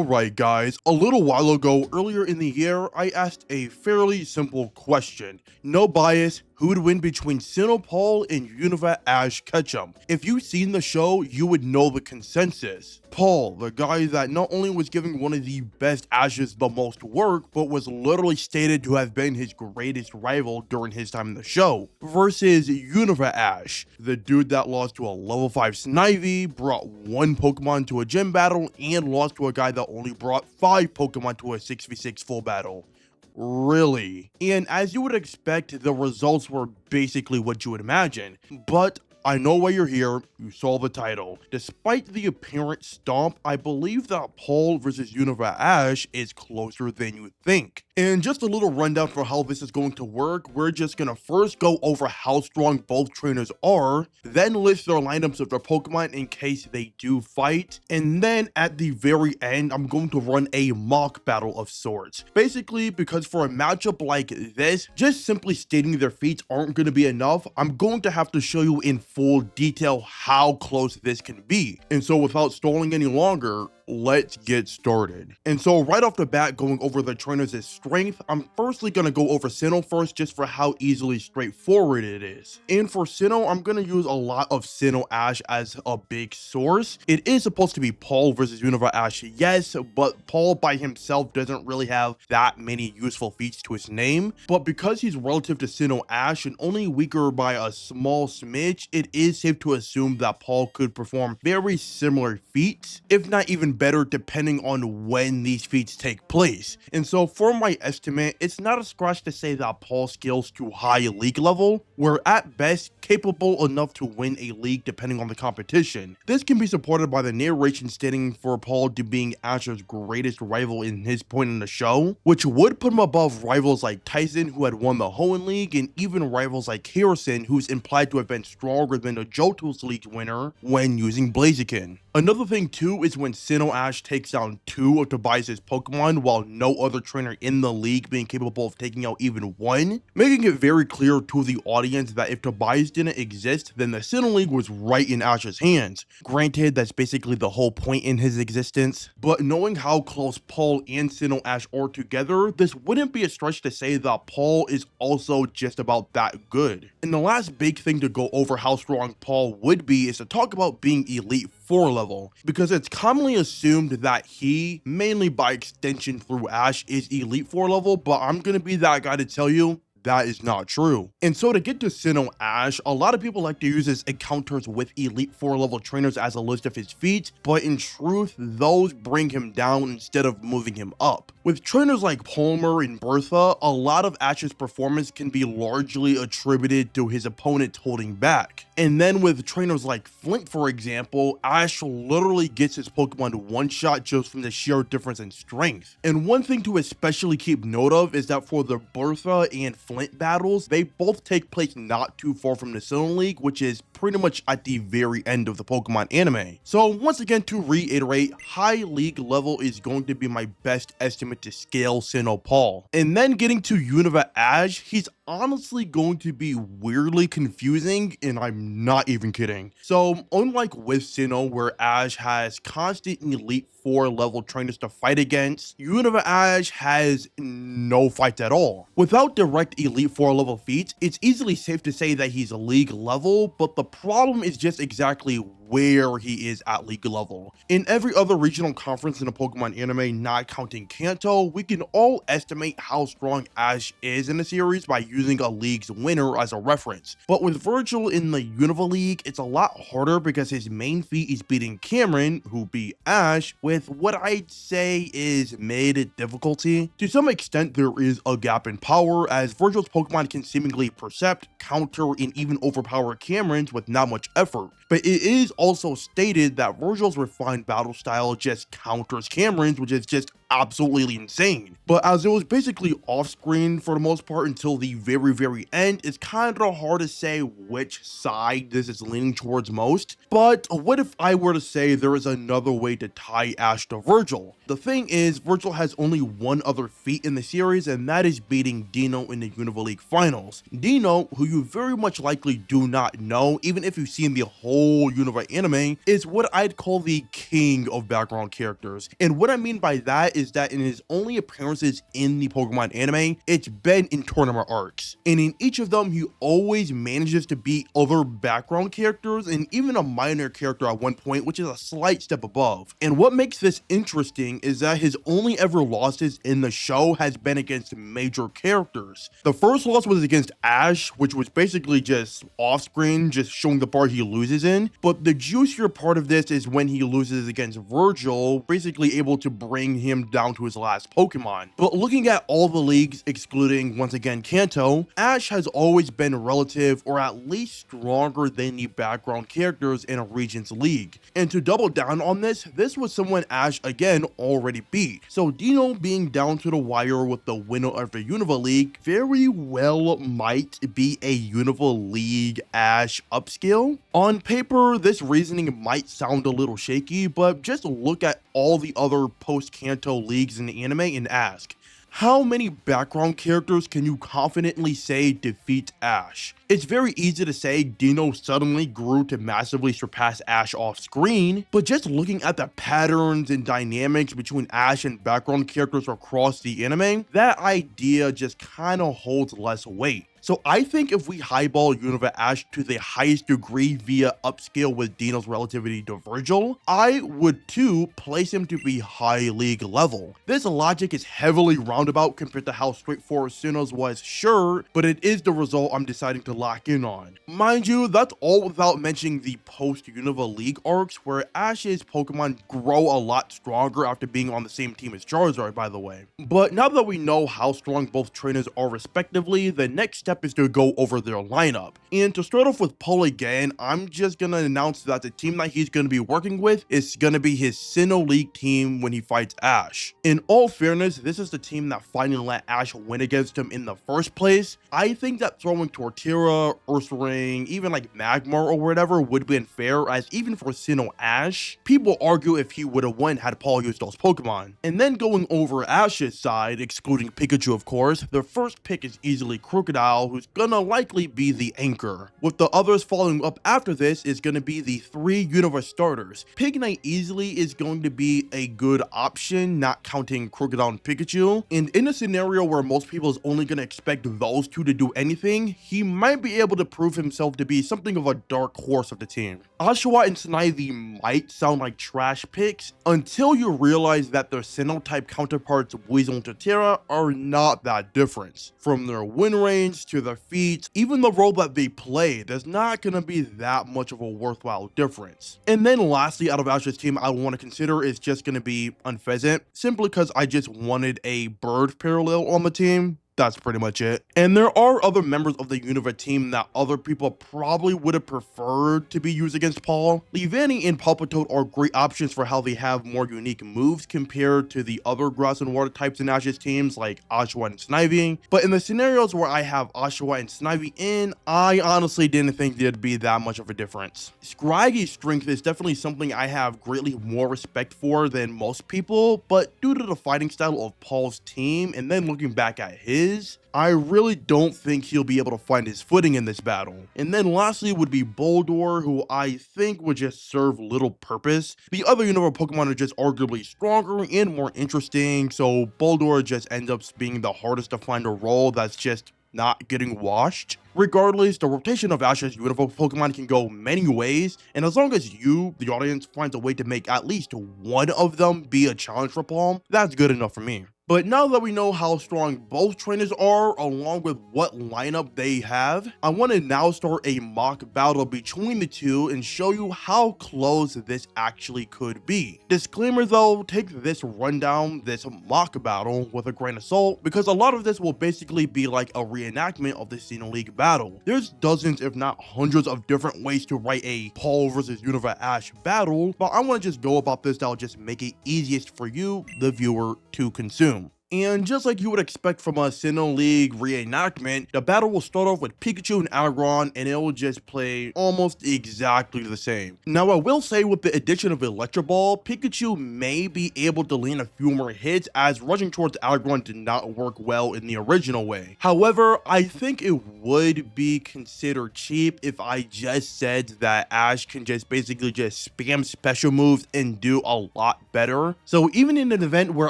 Alright guys, a little while ago earlier in the year, I asked a fairly simple question. No bias, who would win between Sinnoh Paul and Unova Ash Ketchum? If you've seen the show, you would know the consensus. Paul, the guy that not only was giving one of the best Ashes the most work, but was literally stated to have been his greatest rival during his time in the show, versus Unova Ash, the dude that lost to a level 5 Snivy, brought one Pokemon to a gym battle, and lost to a guy that only brought 5 Pokemon to a 6v6 full battle. Really? And as you would expect, the results were basically what you would imagine. But I know why you're here, you saw the title. Despite the apparent stomp, I believe that Paul versus Unova Ash is closer than you think. And just a little rundown for how this is going to work, we're just gonna first go over how strong both trainers are, then list their lineups of their Pokemon in case they do fight, and then at the very end, I'm going to run a mock battle of sorts. Basically, because for a matchup like this, just simply stating their feats aren't gonna be enough, I'm going to have to show you in full detail how close this can be. And so without stalling any longer, let's get started. And so right off the bat, going over the trainers' strength, I'm firstly going to go over Sinnoh first just for how easily straightforward it is. And for Sinnoh, I'm going to use a lot of Sinnoh Ash as a big source. It is supposed to be Paul versus Unova Ash, yes, but Paul by himself doesn't really have that many useful feats to his name. But because he's relative to Sinnoh Ash and only weaker by a small smidge, it is safe to assume that Paul could perform very similar feats, if not even better depending on when these feats take place. And so for my estimate, it's not a stretch to say that Paul's skills to high league level were at best capable enough to win a league depending on the competition. This can be supported by the narration stating for Paul to being Ash's greatest rival in his point in the show, which would put him above rivals like Tyson, who had won the Hoenn League, and even rivals like Harrison, who's implied to have been stronger than the Johto's League winner when using Blaziken. Another thing too is when Sinnoh Ash takes down 2 of Tobias' Pokemon while no other trainer in the league being capable of taking out even 1, making it very clear to the audience that if Tobias didn't exist, then the Sinnoh League was right in Ash's hands. Granted, that's basically the whole point in his existence, but knowing how close Paul and Sinnoh Ash are together, this wouldn't be a stretch to say that Paul is also just about that good. And the last big thing to go over how strong Paul would be is to talk about being Elite 4 level, because it's commonly assumed that he, mainly by extension through Ash, is Elite 4 level, but I'm gonna be that guy to tell you that is not true. And so to get to Sinnoh Ash, a lot of people like to use his encounters with Elite 4 level trainers as a list of his feats, but in truth, those bring him down instead of moving him up. With trainers like Palmer and Bertha, a lot of Ash's performance can be largely attributed to his opponents holding back. And then with trainers like Flint, for example, Ash literally gets his Pokemon to one-shot just from the sheer difference in strength. And one thing to especially keep note of is that for the Bertha and Flint battles, they both take place not too far from the Sinnoh League, which is pretty much at the very end of the Pokemon anime. So once again, to reiterate, high league level is going to be my best estimate to scale Sinnoh Paul. And then getting to Unova Ash, he's honestly going to be weirdly confusing, and I'm not even kidding. So unlike with Sinnoh, where Ash has constant Elite 4 level trainers to fight against, Unova Ash has no fights at all. Without direct Elite 4 level feats, it's easily safe to say that he's a league level, but the problem is just exactly where he is at league level. In every other regional conference in a Pokemon anime, not counting Kanto, we can all estimate how strong Ash is in the series by using a league's winner as a reference. But with Virgil in the Unova League, it's a lot harder because his main feat is beating Cameron, who beat Ash, with what I'd say is mid difficulty. To some extent, there is a gap in power, as Virgil's Pokemon can seemingly percept, counter, and even overpower Cameron's with not much effort. But it is also stated that Virgil's refined battle style just counters Cameron's, which is just absolutely insane. But as it was basically off screen for the most part until the very end, it's kind of hard to say which side this is leaning towards most. But what if I were to say there is another way to tie Ash to Virgil? The thing is, Virgil has only one other feat in the series, and that is beating Dino in the Unova League Finals. Dino, who you very much likely do not know, even if you've seen the whole Unova anime, is what I'd call the king of background characters. And what I mean by that is that in his only appearances in the Pokemon anime, it's been in tournament arcs. And in each of them, he always manages to beat other background characters and even a minor character at one point, which is a slight step above. And what makes this interesting is that his only ever losses in the show has been against major characters. The first loss was against Ash, which was basically just off screen, just showing the part he loses in. But the juicier part of this is when he loses against Virgil, basically able to bring him down to his last Pokemon. But looking at all the leagues, excluding once again Kanto, Ash has always been relative or at least stronger than the background characters in a Regions League. And to double down on this was someone Ash again already beat. So Dino being down to the wire with the winner of the Unova League very well might be a Unova League Ash upscale. On paper, this reasoning might sound a little shaky, but just look at all the other post-Kanto leagues in the anime and ask, how many background characters can you confidently say defeat Ash? It's very easy to say Dino suddenly grew to massively surpass Ash off screen, but just looking at the patterns and dynamics between Ash and background characters across the anime, that idea just kinda holds less weight. So I think if we highball Unova Ash to the highest degree via upscale with Dino's relativity to Virgil, I would too place him to be high league level. This logic is heavily roundabout compared to how straightforward Sinnoh's was, sure, but it is the result I'm deciding to lock in on. Mind you, that's all without mentioning the post-Unova League arcs where Ash's Pokemon grow a lot stronger after being on the same team as Charizard, by the way. But now that we know how strong both trainers are respectively, the next step is to go over their lineup. And to start off with Paul again, I'm just gonna announce that the team that he's gonna be working with is gonna be his Sinnoh League team when he fights Ash. In all fairness, this is the team that finally let Ash win against him in the first place. I think that throwing Torterra, Ursaring, even like Magmar or whatever would be unfair, as even for Sinnoh Ash, people argue if he would have won had Paul used those Pokemon. And then going over Ash's side, excluding Pikachu of course, the first pick is easily Crocodile, who's gonna likely be the anchor. With the others following up after this is gonna be the 3 Unova starters. Pignite easily is going to be a good option, not counting Crocodile and Pikachu. And in a scenario where most people is only gonna expect those two to do anything, he might be able to prove himself to be something of a dark horse of the team. Oshawott and Snivy might sound like trash picks until you realize that their Sinnoh type counterparts Weasel and Torterra are not that different. From their win range to their feats, even the role that they play, there's not gonna be that much of a worthwhile difference. And then lastly, out of Ash's team I want to consider is just gonna be Unpheasant, simply because I just wanted a bird parallel on the team. That's pretty much it. And there are other members of the Unova team that other people probably would have preferred to be used against Paul. Leavanny and Palpitoad are great options for how they have more unique moves compared to the other grass and water types in Ash's teams like Oshawott and Snivy. But in the scenarios where I have Oshawott and Snivy in, I honestly didn't think there'd be that much of a difference. Scraggy's strength is definitely something I have greatly more respect for than most people, but due to the fighting style of Paul's team and then looking back at his, I really don't think he'll be able to find his footing in this battle. And then lastly would be Boldore, who I think would just serve little purpose. The other Unova Pokemon are just arguably stronger and more interesting, so Boldore just ends up being the hardest to find a role that's just not getting washed. Regardless, the rotation of Ash's Unova Pokemon can go many ways, and as long as you, the audience, finds a way to make at least one of them be a challenge for Paul, that's good enough for me. But now that we know how strong both trainers are, along with what lineup they have, I want to now start a mock battle between the two and show you how close this actually could be. Disclaimer though, take this rundown, this mock battle with a grain of salt, because a lot of this will basically be like a reenactment of the Sinnoh League battle. There's dozens if not hundreds of different ways to write a Paul versus Unova Ash battle, but I want to just go about this that'll just make it easiest for you, the viewer, to consume. And just like you would expect from a Sinnoh League reenactment, the battle will start off with Pikachu and Aggron, and it will just play almost exactly the same. Now, I will say with the addition of Electro Ball, Pikachu may be able to land a few more hits, as rushing towards Aggron did not work well in the original way. However, I think it would be considered cheap if I just said that Ash can just basically just spam special moves and do a lot better. So even in an event where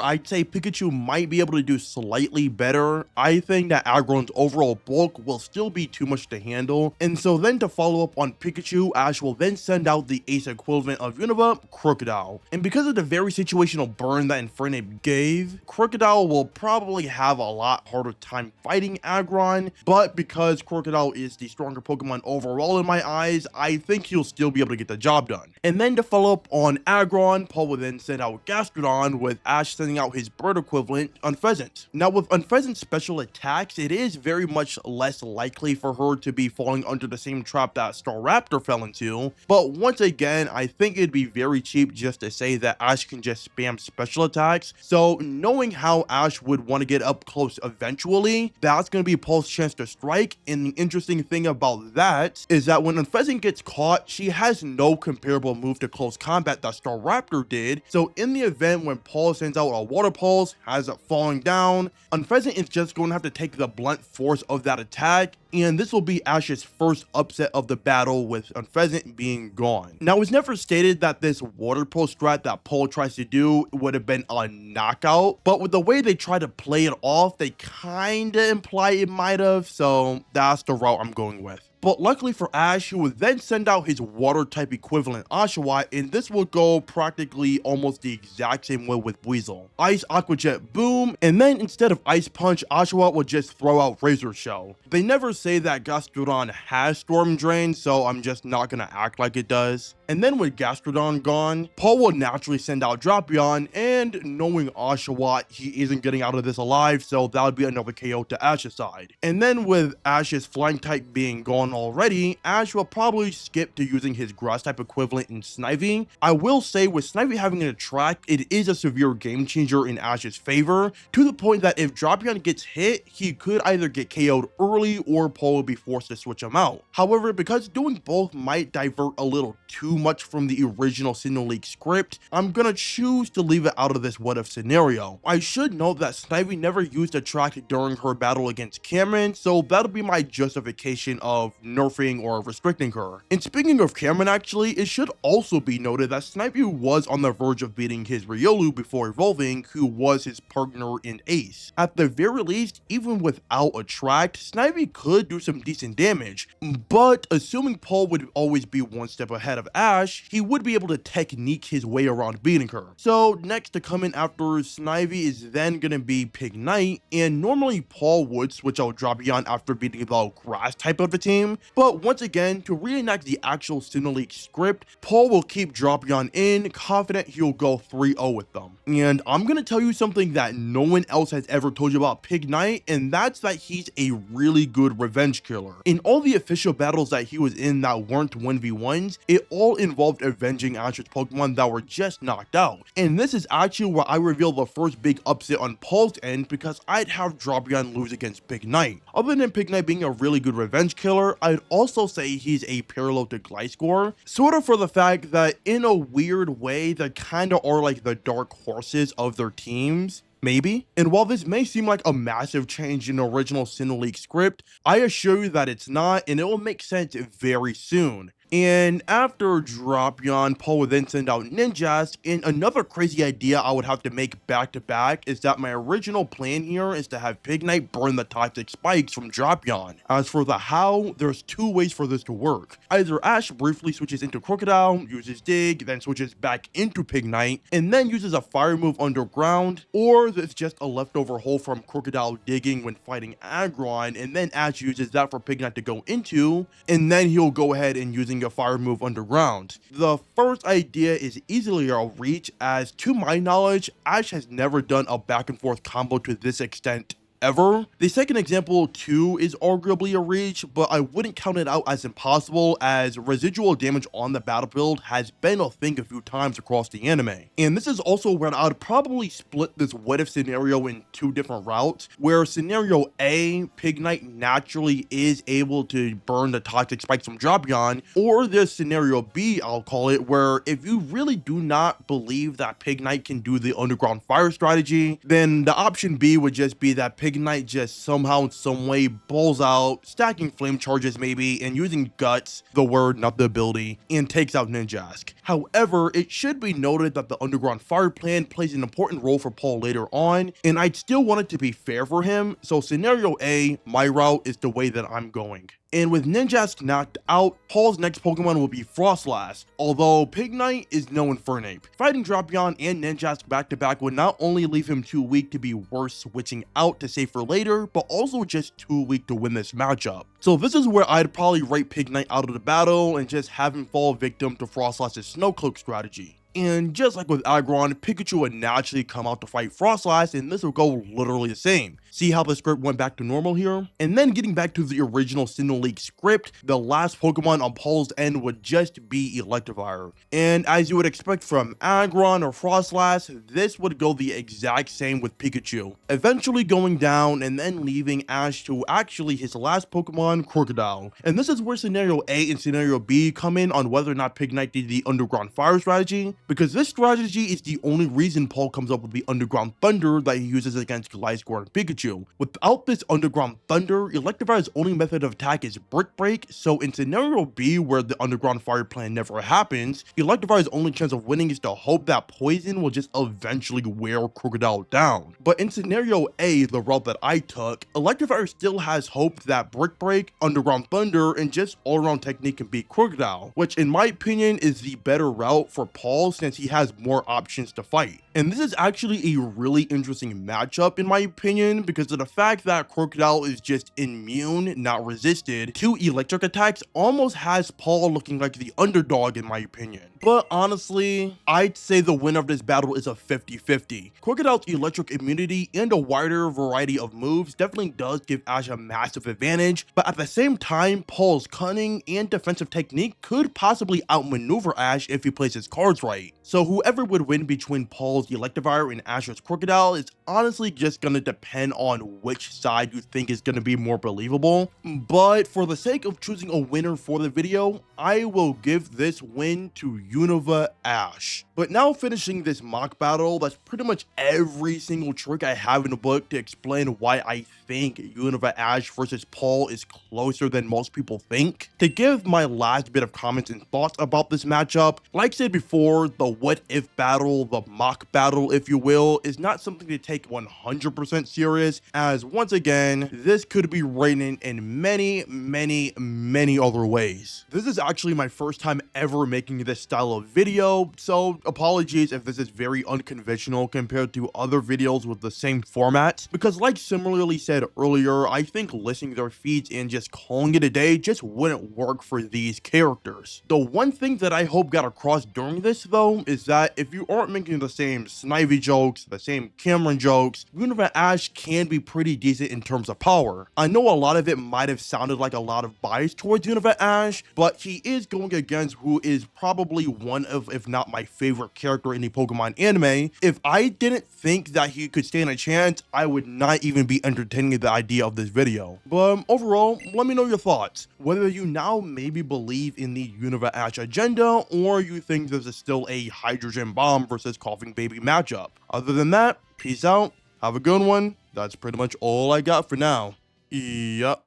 I'd say Pikachu might be able to do slightly better, I think that Aggron's overall bulk will still be too much to handle. And so then to follow up on Pikachu, Ash will then send out the ace equivalent of Unova, Crocodile. And because of the very situational burn that Infernape gave, Crocodile will probably have a lot harder time fighting Aggron, but because Crocodile is the stronger Pokemon overall in my eyes, I think he'll still be able to get the job done. And then to follow up on Aggron, Paul will then send out Gastrodon, with Ash sending out his bird equivalent, Unpheasant. Now with Unpheasant's special attacks, it is very much less likely for her to be falling under the same trap that Staraptor fell into, but once again, I think it'd be very cheap just to say that Ash can just spam special attacks. So knowing how Ash would want to get up close eventually, that's going to be Paul's chance to strike. And the interesting thing about that is that when Unpheasant gets caught, she has no comparable move to close combat that Staraptor did. So in the event when Paul sends out a Water Pulse, has it falling down, Unpheasant is just going to have to take the blunt force of that attack, and this will be Ash's first upset of the battle, with Unpheasant being gone. Now, it's never stated that this Water Pulse strat that Paul tries to do would have been a knockout, but with the way they try to play it off, they kinda imply it might have, so that's the route I'm going with. But luckily for Ash, he would then send out his water type equivalent Oshawott, and this will go practically almost the exact same way with Weasel. Ice Aqua Jet Boom, and then instead of Ice Punch, Oshawott will just throw out Razor Shell. They never say that Gastrodon has Storm Drain, so I'm just not gonna act like it does. And then with Gastrodon gone, Paul will naturally send out Drapion, and knowing Oshawott, he isn't getting out of this alive, so that would be another KO to Ash's side. And then with Ash's flying type being gone already, Ash will probably skip to using his grass type equivalent in Snivy. I will say with Snivy having an attract, it is a severe game changer in Ash's favor, to the point that if Drapion gets hit, he could either get KO'd early or Paul will be forced to switch him out. However, because doing both might divert a little too much from the original Sinnoh League script, I'm gonna choose to leave it out of this what if scenario. I should note that Snivy never used attract during her battle against Cameron, so that'll be my justification of nerfing or restricting her. And speaking of Cameron, actually, it should also be noted that Snivy was on the verge of beating his Riolu before evolving, who was his partner in Ace. At the very least, even without attract, Snivy could do some decent damage, but assuming Paul would always be one step ahead of Ash, he would be able to technique his way around beating her. So next to come in after Snivy is then gonna be Pignite, and normally Paul would switch out Drapion after beating the grass type of the team, but once again, to reenact the actual Sinnoh League script, Paul will keep Drapion in, confident he'll go 3-0 with them. And I'm gonna tell you something that no one else has ever told you about Pignite, and that's that he's a really good revenge killer. In all the official battles that he was in that weren't 1v1s, it all involved avenging Ash's Pokemon that were just knocked out. And this is actually where I reveal the first big upset on Paul's end, because I'd have Drapion lose against Pignite. Other than Pignite being a really good revenge killer, I'd also say he's a parallel to Gliscor, sort of for the fact that in a weird way, they kinda are like the dark horses of their teams. Maybe. And while this may seem like a massive change in the original Sinnoh League script, I assure you that it's not, and it will make sense very soon. And after drop yawn, Paul would then send out Ninjask, and another crazy idea I would have to make back to back is that my original plan here is to have Pig Knight burn the toxic spikes from drop yawn. As for the how, there's two ways for this to work. Either Ash briefly switches into Crocodile, uses Dig, then switches back into Pig Knight, and then uses a fire move underground, or it's just a leftover hole from Crocodile digging when fighting Aggron, and then Ash uses that for Pig Knight to go into, and then he'll go ahead and using a fire move underground. The first idea is easily a reach, as to my knowledge, Ash has never done a back and forth combo to this extent ever. The second example too is arguably a reach, but I wouldn't count it out as impossible, as residual damage on the battlefield has been a thing a few times across the anime. And this is also where I'd probably split this what if scenario in two different routes, where scenario A, Pig Knight naturally is able to burn the toxic spikes from drop yawn, or there's scenario B, I'll call it, where if you really do not believe that Pig Knight can do the underground fire strategy, then the option B would just be that Pig Knight just somehow in some way balls out, stacking flame charges maybe, and using guts, the word not the ability, and takes out Ninjask. However, it should be noted that the underground fire plan plays an important role for Paul later on, and I'd still want it to be fair for him, so scenario A, my route, is the way that I'm going. And with Ninjask knocked out, Paul's next Pokemon will be Frostlass, although Pig Knight is no Infernape. Fighting Drop Yawn and Ninjask back to back would not only leave him too weak to be worth switching out to save for later, but also just too weak to win this matchup. So this is where I'd probably write Pig Knight out of the battle and just have him fall victim to Frostlass's Snowcloak strategy. And just like with Aggron, Pikachu would naturally come out to fight Frostlass, and this will go literally the same. See how the script went back to normal here? And then getting back to the original Sinnoh League script, the last Pokemon on Paul's end would just be Electivire. And as you would expect from Aggron or Frostlass, this would go the exact same with Pikachu, eventually going down and then leaving Ash to actually his last Pokemon, Crocodile. And this is where scenario A and scenario B come in on whether or not Pig Knight did the underground fire strategy, because this strategy is the only reason Paul comes up with the underground thunder that he uses against Gliscor and Pikachu. Without this underground thunder, Electivire's only method of attack is Brick Break, so in scenario B, where the underground fire plan never happens, Electivire's only chance of winning is to hope that poison will just eventually wear Crocodile down. But in scenario A, the route that I took, Electivire still has hope that Brick Break, underground thunder, and just all-around technique can beat Crocodile, which in my opinion is the better route for Paul since he has more options to fight. And this is actually a really interesting matchup in my opinion, because of the fact that Crocodile is just immune, not resisted, to electric attacks almost has Paul looking like the underdog in my opinion. But honestly, I'd say the winner of this battle is a 50-50. Crocodile's electric immunity and a wider variety of moves definitely does give Ash a massive advantage, but at the same time, Paul's cunning and defensive technique could possibly outmaneuver Ash if he plays his cards right. So whoever would win between Paul's Electivire and Ash's Crocodile is honestly just gonna depend on which side you think is gonna be more believable. But for the sake of choosing a winner for the video, I will give this win to Unova Ash. But now finishing this mock battle, that's pretty much every single trick I have in the book to explain why I think Unova Ash versus Paul is closer than most people think. To give my last bit of comments and thoughts about this matchup, like I said before, the what if battle, the mock battle if you will, is not something to take 100% serious, as once again, this could be written in many other ways. This is actually my first time ever making this style of video, so apologies if this is very unconventional compared to other videos with the same format, because like similarly said earlier, I think listing their feeds and just calling it a day just wouldn't work for these characters. The one thing that I hope got across during this though is that if you aren't making the same Snivy jokes, the same Cameron jokes, Unova Ash can be pretty decent in terms of power. I know a lot of it might have sounded like a lot of bias towards Unova Ash, but he is going against who is probably one of, if not my favorite character in the Pokemon anime. If I didn't think that he could stand a chance, I would not even be entertaining the idea of this video. But overall, let me know your thoughts. Whether you now maybe believe in the Unova Ash agenda, or you think this is still a hydrogen bomb versus coughing baby matchup. Other than that, peace out, have a good one. That's pretty much all I got for now. Yup.